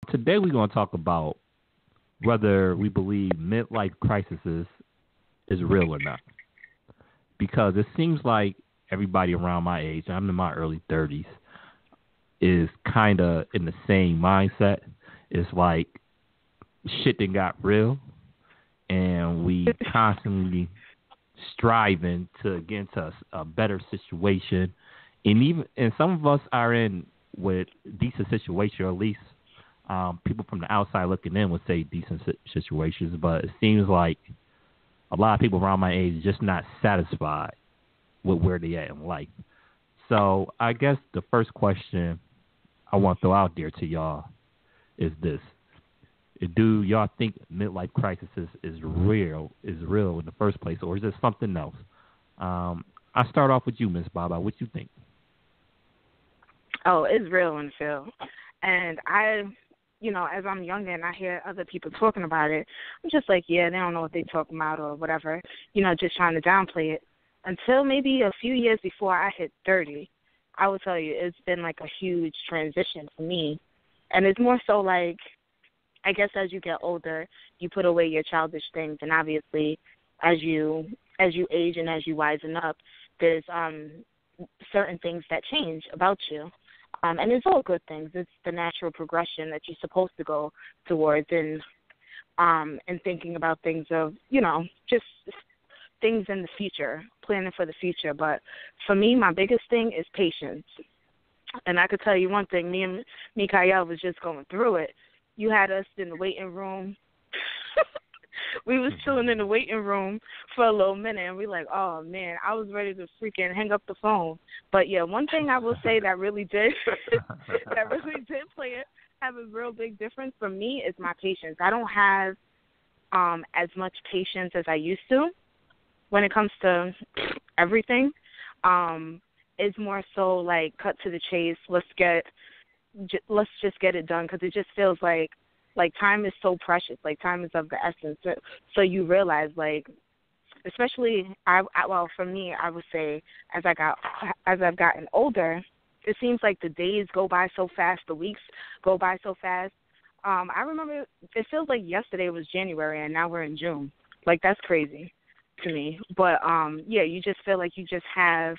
Today we're going to talk about whether we believe midlife crisis is real or not. Because it seems like everybody around my age, I'm in my early 30s, is kind of in the same mindset. It's like shit that got real, and we constantly striving to get into a better situation. And some of us are in with decent situation, or at least people from the outside looking in would say decent situations, but it seems like a lot of people around my age are just not satisfied with where they at in life. So I guess the first question I want to throw out there to y'all is this: do y'all think midlife crisis is real in the first place, or is it something else? I start off with you, Miss Baaba. What you think? Oh, it's real in the field. And as I'm younger and I hear other people talking about it, I'm just like, yeah, they don't know what they're talking about or whatever, just trying to downplay it. Until maybe a few years before I hit 30, I will tell you it's been like a huge transition for me. And it's more so like, I guess as you get older, you put away your childish things, and obviously as you age and as you wisen up, there's certain things that change about you. And it's all good things. It's the natural progression that you're supposed to go towards, and thinking about things of, just things in the future, planning for the future. But for me, my biggest thing is patience. And I could tell you one thing, me and Mikael was just going through it. You had us in the waiting room. We was chilling in the waiting room for a little minute, and we like, oh, man, I was ready to freaking hang up the phone. But, yeah, one thing I will say that really did have a real big difference for me is my patience. I don't have as much patience as I used to when it comes to everything. It's more so like cut to the chase. Let's just get it done, because it just feels like time is so precious. Like time is of the essence. So you realize, like, especially for me, I would say as I've gotten older, it seems like the days go by so fast, the weeks go by so fast. I remember it feels like yesterday was January and now we're in June. Like, that's crazy to me. But yeah, you just feel like you just have.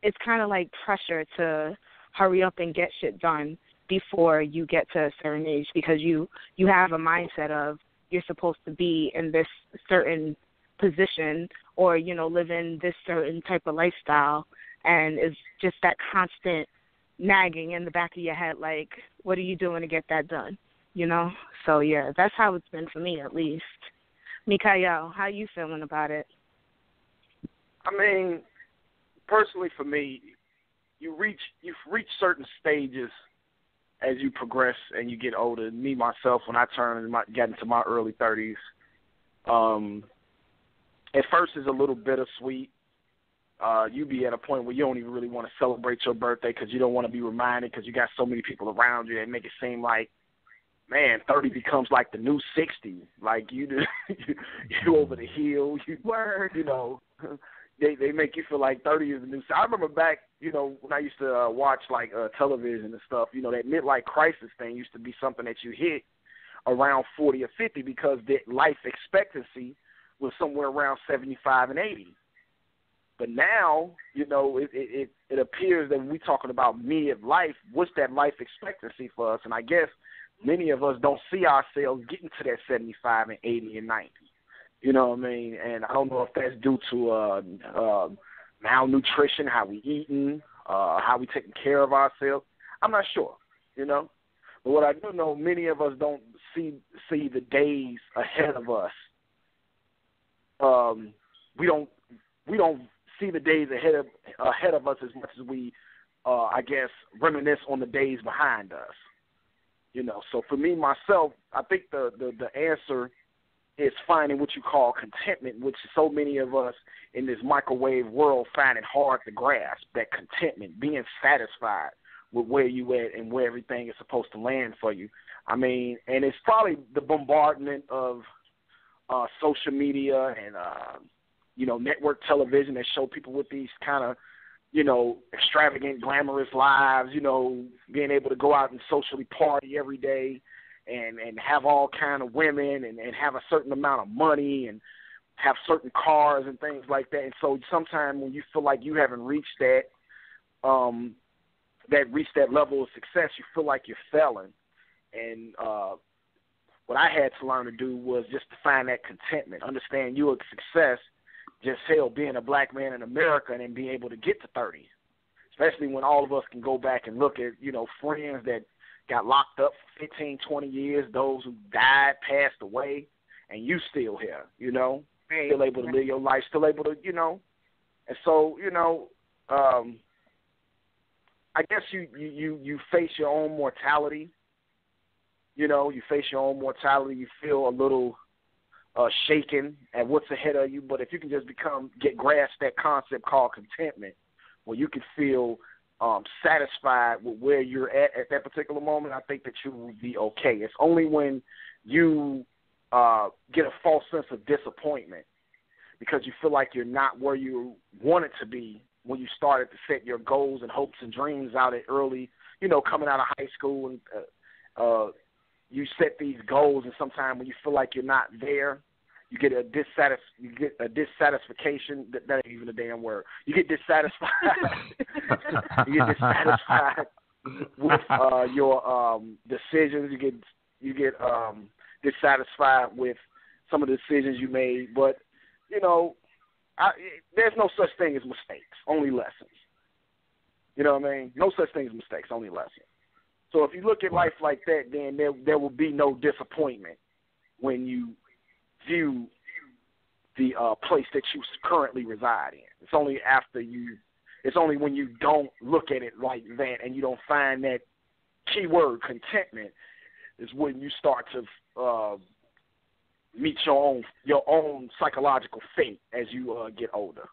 It's kind of like pressure to hurry up and get shit done before you get to a certain age, because you have a mindset of you're supposed to be in this certain position or, living this certain type of lifestyle, and it's just that constant nagging in the back of your head, like, what are you doing to get that done, So, yeah, that's how it's been for me, at least. Mikael, how you feeling about it? I mean, personally for me, you've reached certain stages as you progress and you get older. Me, myself, when I got into my early 30s, at first it's a little bittersweet. You be at a point where you don't even really want to celebrate your birthday because you don't want to be reminded, because you got so many people around you that make it seem like, man, 30 becomes like the new 60. Like you over the hill. Word. They make you feel like 30 is the new. I remember back, when I used to watch like television and stuff. That midlife crisis thing used to be something that you hit around 40 or 50, because the life expectancy was somewhere around 75 and 80. But now, it appears that when we're talking about midlife, what's that life expectancy for us? And I guess many of us don't see ourselves getting to that 75 and 80 and 90. You know what I mean? And I don't know if that's due to malnutrition, how we eating, how we taking care of ourselves. I'm not sure, But what I do know, many of us don't see the days ahead of us. We don't see the days ahead of us as much as we, I guess, reminisce on the days behind us. So for me, myself, I think the answer is finding what you call contentment, which so many of us in this microwave world find it hard to grasp, that contentment, being satisfied with where you at and where everything is supposed to land for you. I mean, and it's probably the bombardment of social media and, network television that show people with these kind of, extravagant, glamorous lives, being able to go out and socially party every day and have all kind of women and have a certain amount of money and have certain cars and things like that. And so sometimes when you feel like you haven't reached that level of success, you feel like you're failing. And what I had to learn to do was just to find that contentment, understand you're a success, just hell being a black man in America and then being able to get to 30, especially when all of us can go back and look at, friends that got locked up for 15, 20 years, those who died, passed away, and you still here, still able to live your life, still able to, and so, I guess you face your own mortality. You face your own mortality. You feel a little shaken at what's ahead of you. But if you can just grasp that concept called contentment, where you can feel satisfied with where you're at that particular moment, I think that you will be okay. It's only when you get a false sense of disappointment because you feel like you're not where you want it to be when you started to set your goals and hopes and dreams out at early, coming out of high school, and you set these goals, and sometimes when you feel like you're not there, you get a dissatisfaction. That ain't even a damn word. You get dissatisfied. You get dissatisfied with your decisions. You get dissatisfied with some of the decisions you made. But there's no such thing as mistakes, only lessons. You know what I mean? No such thing as mistakes, only lessons. So if you look at life like that, then there will be no disappointment when you view the place that you currently reside in. It's only when you don't look at it like that and you don't find that keyword contentment is when you start to meet your own psychological fate as you get older.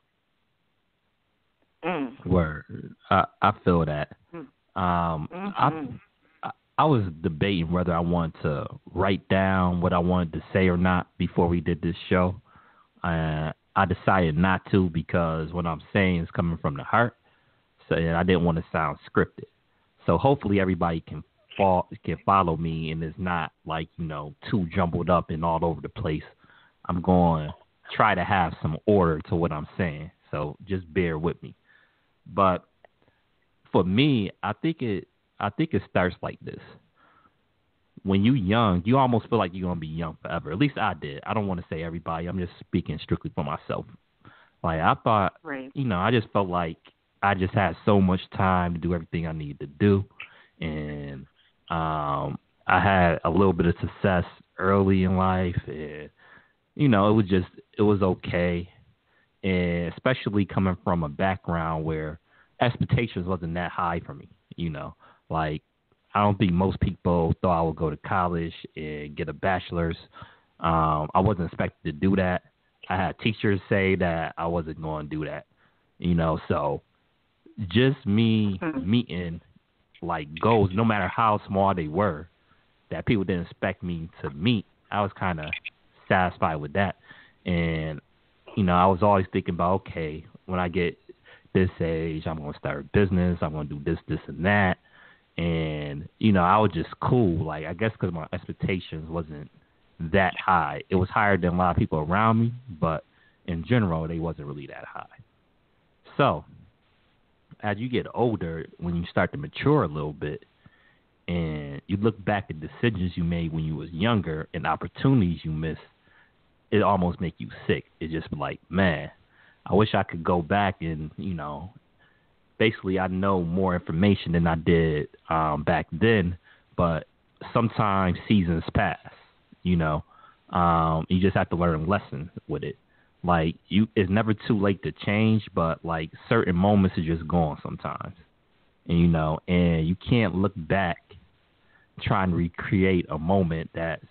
Word. I feel that. I was debating whether I wanted to write down what I wanted to say or not before we did this show. I decided not to because what I'm saying is coming from the heart, so and I didn't want to sound scripted. So hopefully everybody can follow me and it's not like too jumbled up and all over the place. I'm going to try to have some order to what I'm saying, so just bear with me. But for me, I think it starts like this. When you're young, you almost feel like you're going to be young forever. At least I did. I don't want to say everybody. I'm just speaking strictly for myself. Like, I thought, right. I just felt like I just had so much time to do everything I needed to do. And I had a little bit of success early in life. And, it was okay. And especially coming from a background where expectations wasn't that high for me, Like, I don't think most people thought I would go to college and get a bachelor's. I wasn't expected to do that. I had teachers say that I wasn't going to do that, So just me meeting, like, goals, no matter how small they were, that people didn't expect me to meet, I was kind of satisfied with that. And, I was always thinking about, okay, when I get this age, I'm going to start a business. I'm going to do this, and that. And, I was just cool. Like, I guess because my expectations wasn't that high. It was higher than a lot of people around me, but in general, they wasn't really that high. So, as you get older, when you start to mature a little bit, and you look back at decisions you made when you was younger and opportunities you missed, it almost make you sick. It's just like, man, I wish I could go back and, basically I know more information than I did back then, but sometimes seasons pass, you just have to learn lessons with it. Like, it's never too late to change, but like certain moments are just gone sometimes, and and you can't look back trying to recreate a moment that's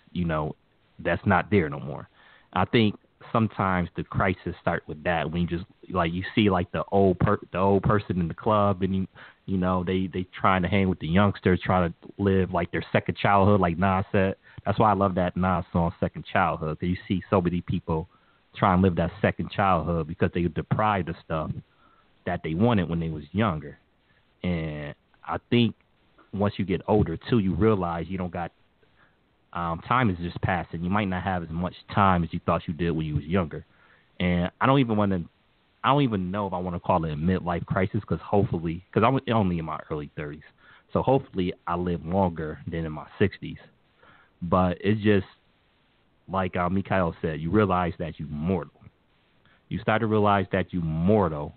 that's not there no more. I think sometimes the crisis start with that when you just like you see like the old person in the club and they trying to hang with the youngsters, trying to live like their second childhood, like Nas said. That's why I love that Nas song, Second Childhood, because you see so many people try and live that second childhood because they were deprived of stuff that they wanted when they was younger. And I think once you get older too, you realize you don't got time is just passing. You might not have as much time as you thought you did when you was younger. And I don't even know if I want to call it a midlife crisis because I'm only in my early 30s. So hopefully I live longer than in my 60s. But it's just like Mikael said, you realize that you're mortal. You start to realize that you're mortal,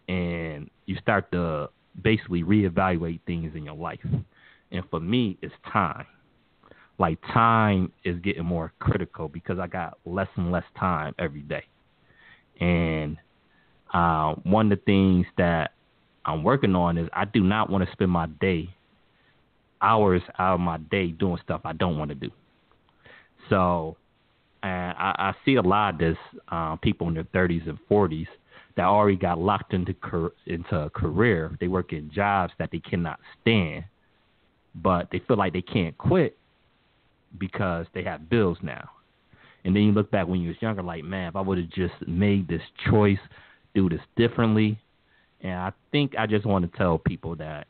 and you start to basically reevaluate things in your life. And for me, it's time. Like, time is getting more critical because I got less and less time every day. And one of the things that I'm working on is I do not want to spend hours out of my day doing stuff I don't want to do. So, and I see a lot of this people in their 30s and 40s that already got locked into a career. They work in jobs that they cannot stand, but they feel like they can't quit because they have bills now. And then you look back when you was younger, like, man, if I would have just made this choice, do this differently. And I think I just want to tell people that,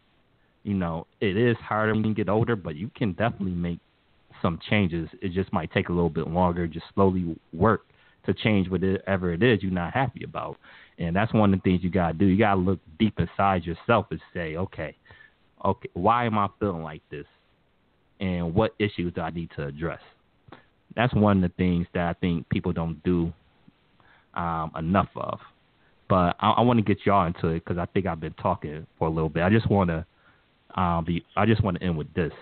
it is harder when you get older, but you can definitely make some changes. It just might take a little bit longer. Just slowly work to change whatever it is you're not happy about. And that's one of the things you got to do. You got to look deep inside yourself and say, okay, why am I feeling like this? And what issues do I need to address? That's one of the things that I think people don't do enough of. But I want to get y'all into it because I think I've been talking for a little bit. I just want to end with this.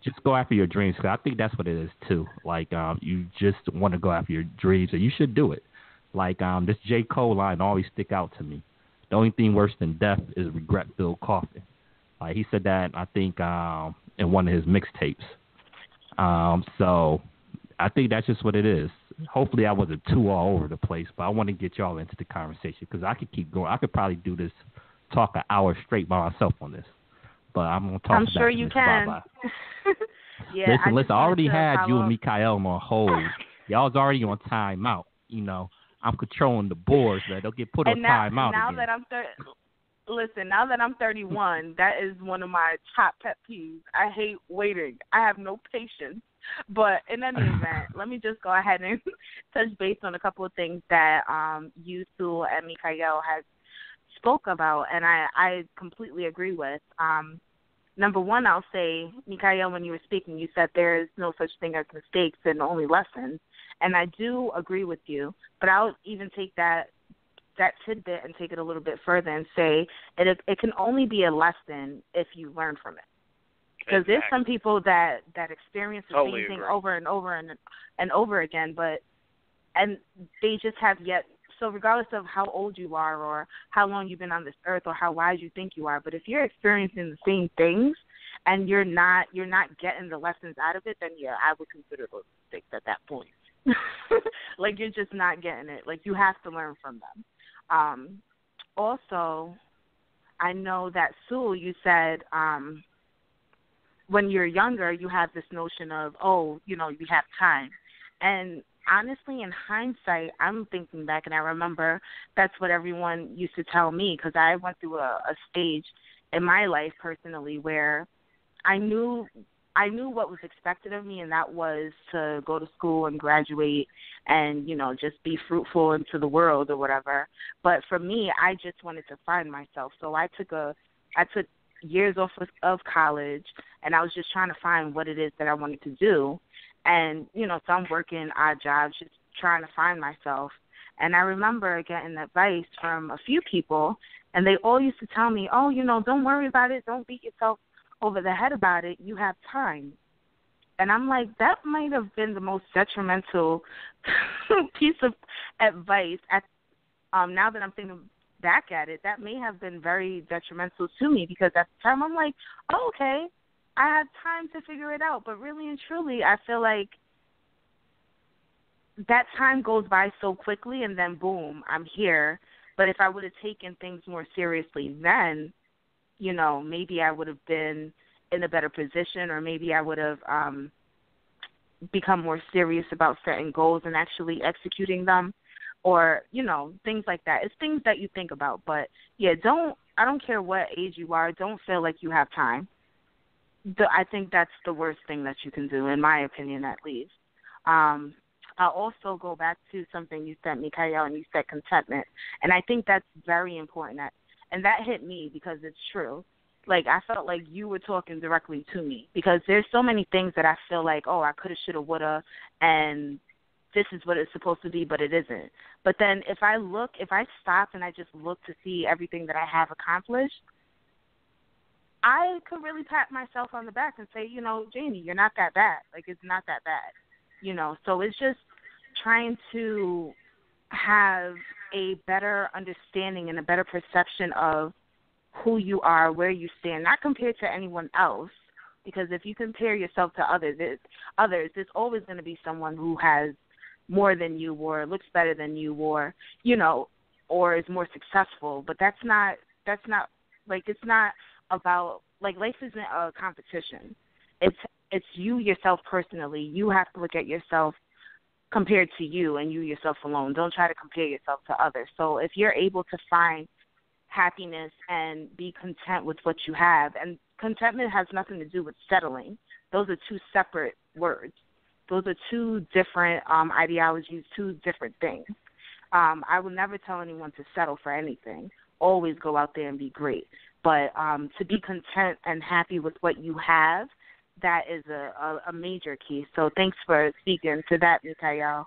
Just go after your dreams, because I think that's what it is too. Like, you just want to go after your dreams, and you should do it. Like, this J. Cole line always stick out to me. The only thing worse than death is regret-filled coffin. Like, he said that, I think, in one of his mixtapes. So I think that's just what it is. Hopefully I wasn't too all over the place, but I want to get y'all into the conversation because I could keep going. I could probably talk an hour straight by myself on this. But I'm going to talk I'm about sure you can. Yeah, listen, I already had you and follow. Mikael on hold. Y'all was already on timeout. I'm controlling the boards, man. They'll get put on timeout now again. Now that I'm 31, that is one of my top pet peeves. I hate waiting. I have no patience. But in any event, let me just go ahead and touch base on a couple of things that you, Sool, and Mikael has spoke about, and I completely agree with. Number one, I'll say, Mikael, when you were speaking, you said there is no such thing as mistakes and only lessons, and I do agree with you, but I'll even take that tidbit and take it a little bit further and say it can only be a lesson if you learn from it. Because there's some people that experience the same thing over and over and over again, and they just have yet. So regardless of how old you are or how long you've been on this earth or how wise you think you are, but if you're experiencing the same things and you're not getting the lessons out of it, then yeah, I would consider those mistakes at that point. Like, you're just not getting it. Like, you have to learn from them. Also, I know that, Sool, you said when you're younger, you have this notion of, you have time. And honestly, in hindsight, I'm thinking back, and I remember that's what everyone used to tell me, because I went through a stage in my life personally where I knew what was expected of me, and that was to go to school and graduate and, just be fruitful into the world or whatever. But for me, I just wanted to find myself. So I took years off of college, and I was just trying to find what it is that I wanted to do. And, so I'm working odd jobs, just trying to find myself. And I remember getting advice from a few people, and they all used to tell me, don't worry about it. Don't beat yourself over the head about it. You have time. And I'm like, that might have been the most detrimental piece of advice. Now that I'm thinking back at it, that may have been very detrimental to me, because at the time I'm like, okay, I had time to figure it out. But really and truly, I feel like that time goes by so quickly, and then boom, I'm here. But if I would have taken things more seriously then, maybe I would have been in a better position, or maybe I would have become more serious about setting goals and actually executing them, or, things like that. It's things that you think about. But, yeah, I don't care what age you are, don't feel like you have time. I think that's the worst thing that you can do, in my opinion, at least. I'll also go back to something you said, Mikael, and you said contentment. And I think that's very important. And that hit me because it's true. Like, I felt like you were talking directly to me because there's so many things that I feel like, oh, I could have, should have, would have, and this is what it's supposed to be, but it isn't. But then if I stop and I just look to see everything that I have accomplished, I could really pat myself on the back and say, you know, Janie, you're not that bad. Like, it's not that bad, you know. So it's just trying to have a better understanding and a better perception of who you are, where you stand, not compared to anyone else, because if you compare yourself to others, there's always going to be someone who has more than you or looks better than you or, you know, or is more successful. But that's not like, it's not about, like, life isn't a competition. It's you yourself personally. You have to look at yourself compared to you and you yourself alone. Don't try to compare yourself to others. So if you're able to find happiness and be content with what you have, and contentment has nothing to do with settling. Those are two separate words. Those are two different ideologies, two different things. I will never tell anyone to settle for anything. Always go out there and be great. But to be content and happy with what you have, that is a major key. So thanks for speaking to that, Mikael.